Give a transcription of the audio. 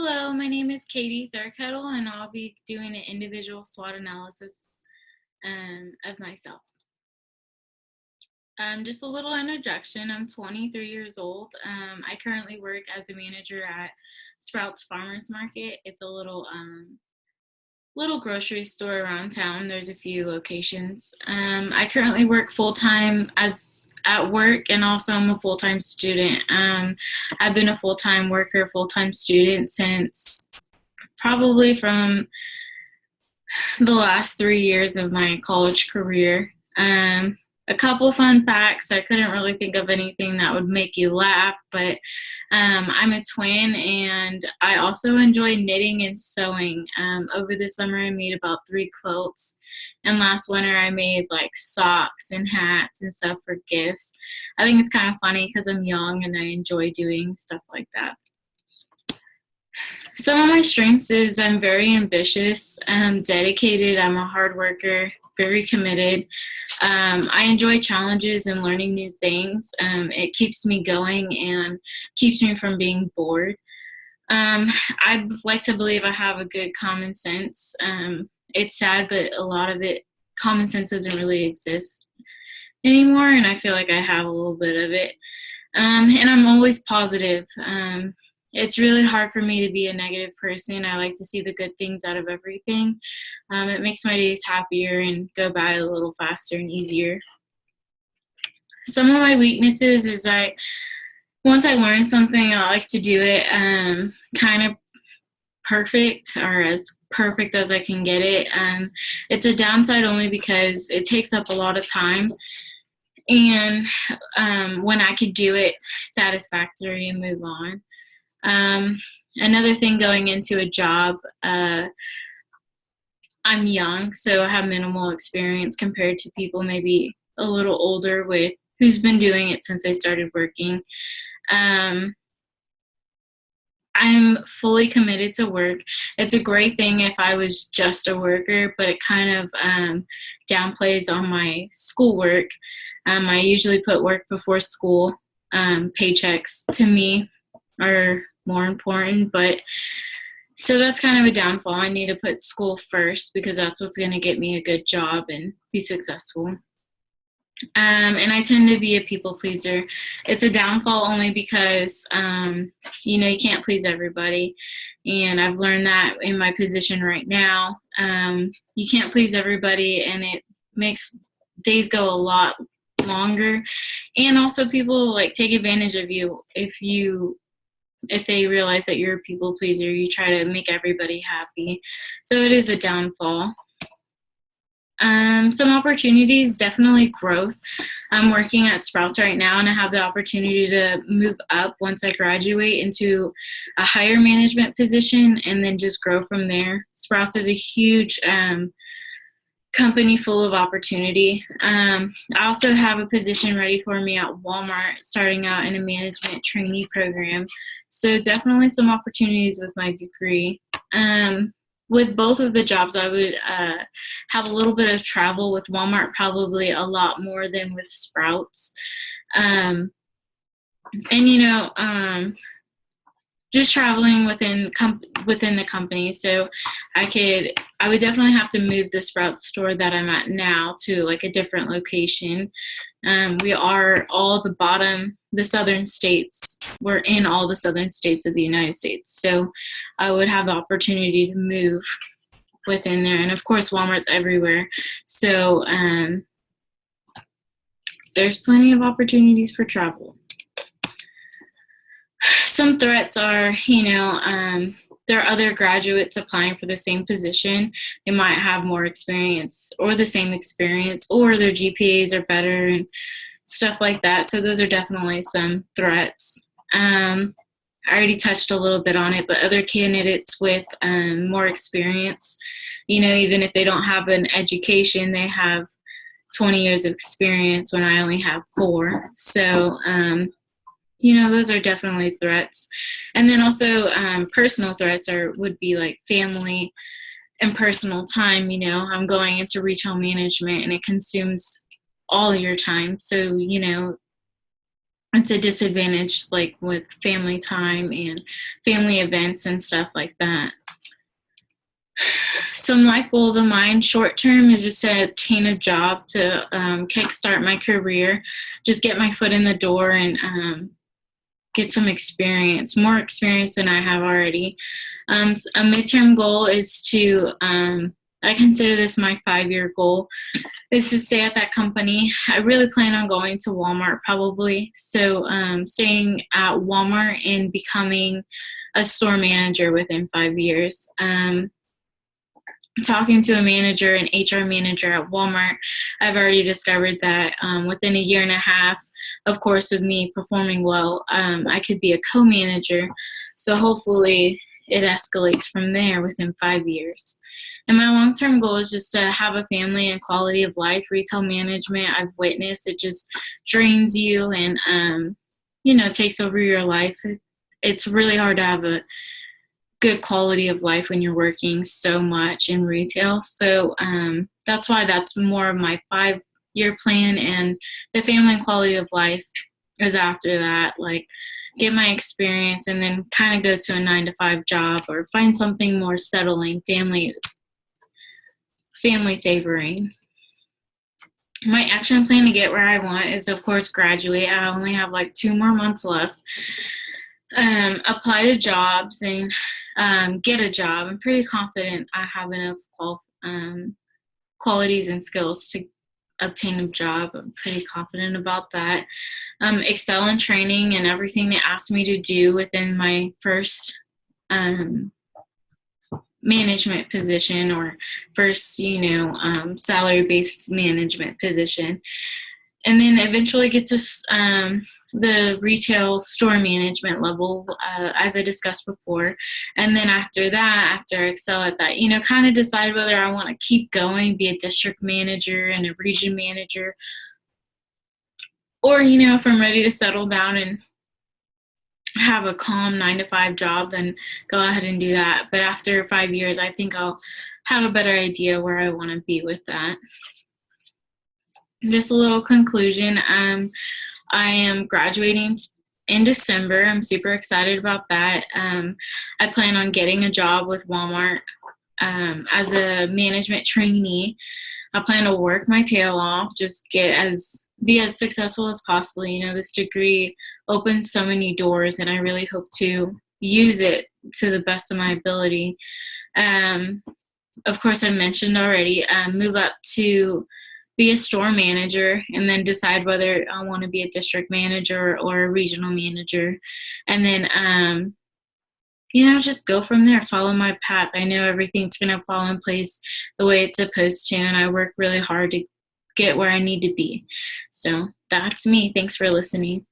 Hello, my name is Katie Thurkettle, and I'll be doing an individual SWOT analysis of myself. Just a little introduction. I'm 23 years old. I currently work as a manager at Sprouts Farmers Market. It's a little grocery store around town. There's a few locations. I currently work full-time at work, and also I'm a full-time student. I've been a full-time worker, full-time student since probably from the last 3 years of my college career. A couple fun facts. I couldn't really think of anything that would make you laugh, but I'm a twin, and I also enjoy knitting and sewing. Over the summer, I made about 3 quilts, and last winter, I made like socks and hats and stuff for gifts. I think it's kind of funny because I'm young and I enjoy doing stuff like that. Some of my strengths is I'm very ambitious, I'm dedicated, I'm a hard worker, very committed. I enjoy challenges and learning new things. It keeps me going and keeps me from being bored. I like to believe I have a good common sense. It's sad, but a lot of it, common sense doesn't really exist anymore, and I feel like I have a little bit of it. And I'm always positive. It's really hard for me to be a negative person. I like to see the good things out of everything. It makes my days happier and go by a little faster and easier. Some of my weaknesses is once I learn something, I like to do it kind of perfect, or as perfect as I can get it. It's a downside only because it takes up a lot of time. And when I could do it satisfactory and move on. Another thing going into a job, I'm young, so I have minimal experience compared to people maybe a little older who's been doing it since they started working. I'm fully committed to work. It's a great thing if I was just a worker, but it kind of downplays on my schoolwork. I usually put work before school. Paychecks to me are more important, but so that's kind of a downfall. I need to put school first because that's what's going to get me a good job and be successful. And I tend to be a people pleaser. It's a downfall only because you can't please everybody, and I've learned that in my position right now. You can't please everybody, and it makes days go a lot longer, and also people take advantage of you if they realize that you're a people pleaser. You try to make everybody happy. So it is a downfall. Some opportunities, definitely growth. I'm working at Sprouts right now, and I have the opportunity to move up once I graduate into a higher management position and then just grow from there. Sprouts is a huge company full of opportunity. I also have a position ready for me at Walmart, starting out in a management trainee program. So definitely some opportunities with my degree. With both of the jobs, I would have a little bit of travel. With Walmart, probably a lot more than with Sprouts. Just traveling within the company. So I would definitely have to move the Sprouts store that I'm at now to a different location. We are all the southern states. We're in all the southern states of the United States. So I would have the opportunity to move within there. And of course, Walmart's everywhere. So there's plenty of opportunities for travel. Some threats are, there are other graduates applying for the same position. They might have more experience or the same experience, or their GPAs are better and stuff like that. So those are definitely some threats. I already touched a little bit on it, but other candidates with more experience, even if they don't have an education, they have 20 years of experience when I only have 4. So, those are definitely threats. And then also personal threats would be family and personal time. I'm going into retail management, and it consumes all your time. So, it's a disadvantage, like with family time and family events and stuff like that. Some life goals of mine short term is just to obtain a job to kickstart my career, just get my foot in the door and get some experience, more experience than I have already. A midterm goal is to, I consider this my 5-year goal, is to stay at that company. I really plan on going to Walmart probably. So staying at Walmart and becoming a store manager within 5 years. Talking to a manager, an HR manager at Walmart, I've already discovered that within a year and a half, of course, with me performing well, I could be a co-manager. So hopefully it escalates from there within 5 years. And my long-term goal is just to have a family and quality of life. Retail management, I've witnessed, it just drains you and, takes over your life. It's really hard to have a good quality of life when you're working so much in retail. So that's why that's more of my 5-year plan, and the family and quality of life is after that, like get my experience and then kind of go to a 9-to-5 job or find something more settling, family favoring. My action plan to get where I want is, of course, graduate. I only have like 2 more months left. Apply to jobs and get a job. I'm pretty confident I have enough qualities and skills to obtain a job. I'm pretty confident about that. Excel in training and everything they asked me to do within my first management position or first, salary-based management position. And then eventually get to the retail store management level, as I discussed before. And then after that, after I excel at that, kind of decide whether I want to keep going, be a district manager and a region manager, or, if I'm ready to settle down and have a calm 9-to-5 job, then go ahead and do that. But after 5 years, I think I'll have a better idea where I want to be with that. Just a little conclusion. I am graduating in December. I'm super excited about that. I plan on getting a job with Walmart as a management trainee. I plan to work my tail off, just be as successful as possible. This degree opens so many doors, and I really hope to use it to the best of my ability. Of course, I mentioned already, move up to be a store manager and then decide whether I want to be a district manager or a regional manager. And then, just go from there, follow my path. I know everything's going to fall in place the way it's supposed to, and I work really hard to get where I need to be. So that's me. Thanks for listening.